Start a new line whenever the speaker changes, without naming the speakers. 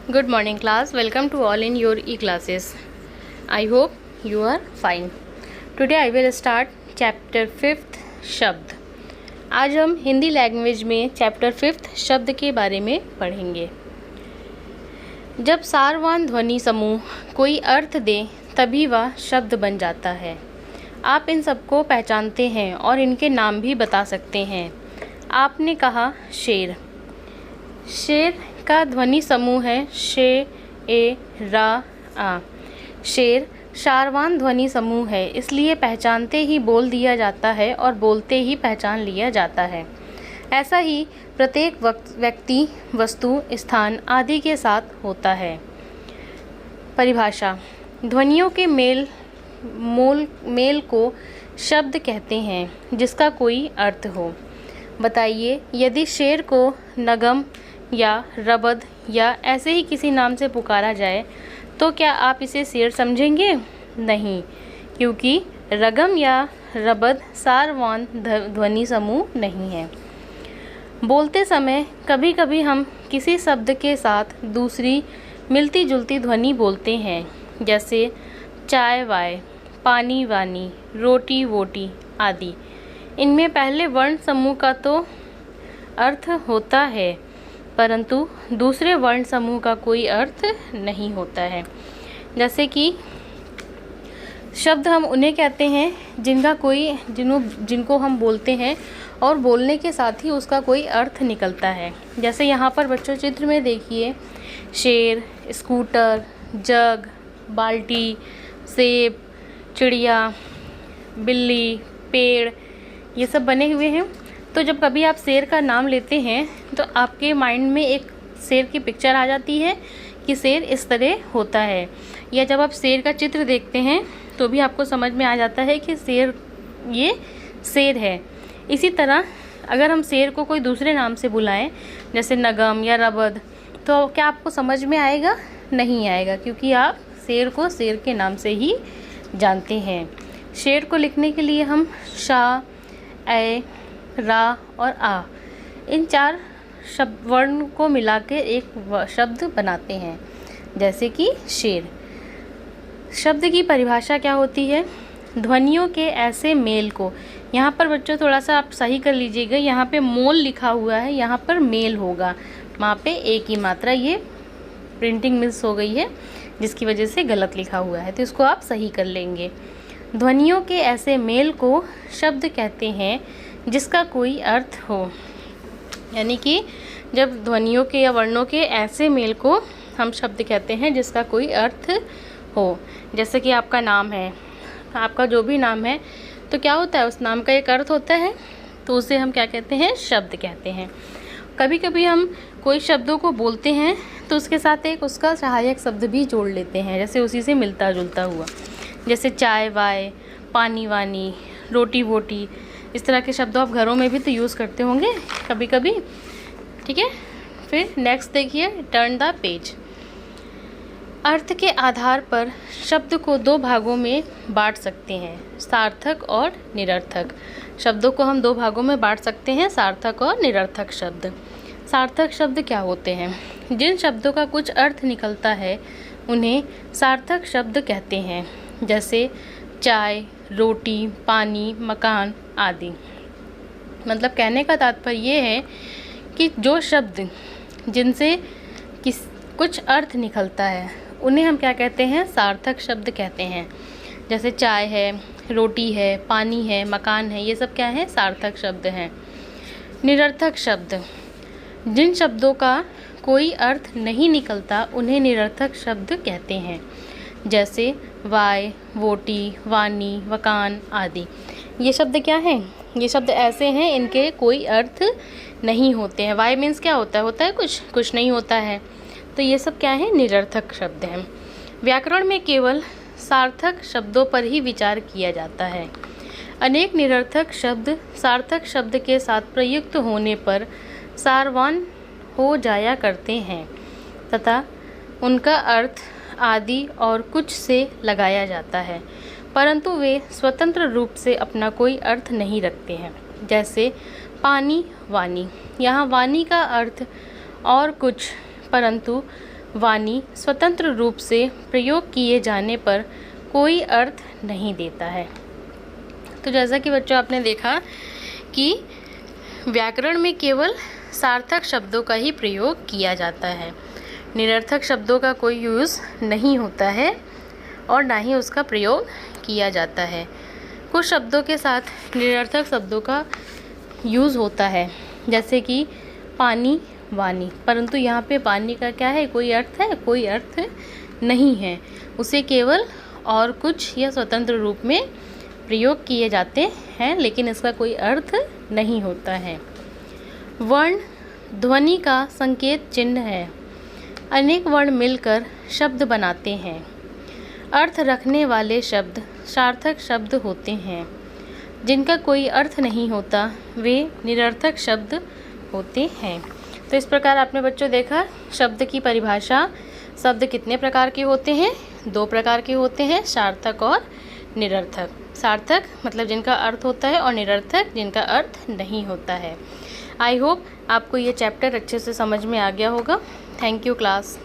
Good morning class. Welcome to all in your e-classes. I hope you are fine. Today I will start chapter 5th शब्द। आज हम Hindi language में chapter 5th शब्द के बारे में पढ़ेंगे। जब सारवान ध्वनि समूह कोई अर्थ दे तभी वह शब्द बन जाता है। आप इन सबको पहचानते हैं और इनके नाम भी बता सकते हैं। आपने कहा शेर। शेर का ध्वनि समूह है शे, ए, रा, आ। शेर सारवान ध्वनि समूह है, इसलिए पहचानते ही बोल दिया जाता है और बोलते ही पहचान लिया जाता है। ऐसा ही प्रत्येक व्यक्ति, वस्तु, स्थान आदि के साथ होता है। परिभाषा। ध्वनियों के मेल को शब्द कहते हैं जिसका कोई अर्थ हो। बताइए, यदि शेर को नगम या रबद या ऐसे ही किसी नाम से पुकारा जाए तो क्या आप इसे शेर समझेंगे? नहीं, क्योंकि रगम या रबद सारवान ध्वनि समूह नहीं है। बोलते समय कभी कभी हम किसी शब्द के साथ दूसरी मिलती जुलती ध्वनि बोलते हैं, जैसे चाय वाय, पानी वानी, रोटी वोटी आदि। इनमें पहले वर्ण समूह का तो अर्थ होता है, परंतु दूसरे वर्ण समूह का कोई अर्थ नहीं होता है। जैसे कि शब्द हम उन्हें कहते हैं जिनको हम बोलते हैं और बोलने के साथ ही उसका कोई अर्थ निकलता है। जैसे यहाँ पर बच्चों चित्र में देखिए, शेर, स्कूटर, जग, बाल्टी, सेब, चिड़िया, बिल्ली, पेड़, ये सब बने हुए हैं। तो जब कभी आप शेर का नाम लेते हैं तो आपके माइंड में एक शेर की पिक्चर आ जाती है कि शेर इस तरह होता है, या जब आप शेर का चित्र देखते हैं तो भी आपको समझ में आ जाता है कि ये शेर है। इसी तरह अगर हम शेर को कोई दूसरे नाम से बुलाएं, जैसे नगम या रबद, तो क्या आपको समझ में आएगा? नहीं आएगा, क्योंकि आप शेर को शेर के नाम से ही जानते हैं। शेर को लिखने के लिए हम शा, ए, रा और आ, इन चार वर्ण को मिला के एक शब्द बनाते हैं, जैसे कि शेर। शब्द की परिभाषा क्या होती है? ध्वनियों के ऐसे मेल को, यहाँ पर बच्चों थोड़ा सा आप सही कर लीजिएगा, यहाँ पे मोल लिखा हुआ है, यहाँ पर मेल होगा, वहाँ पे एक ही मात्रा, ये प्रिंटिंग मिस हो गई है जिसकी वजह से गलत लिखा हुआ है, तो इसको आप सही कर लेंगे। ध्वनियों के ऐसे मेल को शब्द कहते हैं जिसका कोई अर्थ हो। यानी कि जब ध्वनियों के या वर्णों के ऐसे मेल को हम शब्द कहते हैं जिसका कोई अर्थ हो। जैसे कि आपका नाम है, आपका जो भी नाम है, तो क्या होता है, उस नाम का एक अर्थ होता है, तो उसे हम क्या कहते हैं? शब्द कहते हैं। कभी कभी हम कोई शब्दों को बोलते हैं तो उसके साथ एक उसका सहायक शब्द भी जोड़ लेते हैं, जैसे उसी से मिलता जुलता हुआ, जैसे चाय वाय, पानी वानी, रोटी वोटी। इस तरह के शब्दों आप घरों में भी तो यूज़ करते होंगे कभी कभी, ठीक है। फिर नेक्स्ट देखिए, टर्न द पेज। अर्थ के आधार पर शब्द को दो भागों में बांट सकते हैं, सार्थक और निरर्थक। शब्दों को हम दो भागों में बांट सकते हैं, सार्थक और निरर्थक शब्द। सार्थक शब्द क्या होते हैं? जिन शब्दों का कुछ अर्थ निकलता है उन्हें सार्थक शब्द कहते हैं, जैसे चाय, रोटी, पानी, मकान आदि। मतलब कहने का तात्पर्य ये है कि जो शब्द जिनसे कुछ अर्थ निकलता है उन्हें हम क्या कहते हैं? सार्थक शब्द कहते हैं। जैसे चाय है, रोटी है, पानी है, मकान है, ये सब क्या है? सार्थक शब्द हैं। निरर्थक शब्द, जिन शब्दों का कोई अर्थ नहीं निकलता उन्हें निरर्थक शब्द कहते हैं, जैसे वाय, वोटी, वानी, वकान आदि। ये शब्द क्या हैं? ये शब्द ऐसे हैं इनके कोई अर्थ नहीं होते हैं। वाय मीन्स क्या होता है? होता है कुछ नहीं होता है, तो ये सब क्या है? निरर्थक शब्द हैं। व्याकरण में केवल सार्थक शब्दों पर ही विचार किया जाता है। अनेक निरर्थक शब्द सार्थक शब्द के साथ प्रयुक्त होने पर सारवान हो जाया करते हैं तथा उनका अर्थ आदि और कुछ से लगाया जाता है, परंतु वे स्वतंत्र रूप से अपना कोई अर्थ नहीं रखते हैं। जैसे पानी वानी, यहाँ वानी का अर्थ और कुछ, परंतु वाणी स्वतंत्र रूप से प्रयोग किए जाने पर कोई अर्थ नहीं देता है। तो जैसा कि बच्चों आपने देखा कि व्याकरण में केवल सार्थक शब्दों का ही प्रयोग किया जाता है, निरर्थक शब्दों का कोई यूज़ नहीं होता है और ना ही उसका प्रयोग किया जाता है। कुछ शब्दों के साथ निरर्थक शब्दों का यूज़ होता है, जैसे कि पानी, वाणी, परंतु यहाँ पे पानी का क्या है, कोई अर्थ है? कोई अर्थ नहीं है। उसे केवल और कुछ या स्वतंत्र रूप में प्रयोग किए जाते हैं, लेकिन इसका कोई अर्थ नहीं होता है। वर्ण ध्वनि का संकेत चिन्ह है। अनेक वर्ण मिलकर शब्द बनाते हैं। अर्थ रखने वाले शब्द सार्थक शब्द होते हैं। जिनका कोई अर्थ नहीं होता वे निरर्थक शब्द होते हैं। तो इस प्रकार आपने बच्चों देखा शब्द की परिभाषा। शब्द कितने प्रकार के होते हैं? 2 प्रकार के होते हैं, सार्थक और निरर्थक। सार्थक मतलब जिनका अर्थ होता है और निरर्थक जिनका अर्थ नहीं होता है। आई होप आपको ये चैप्टर अच्छे से समझ में आ गया होगा। Thank you class.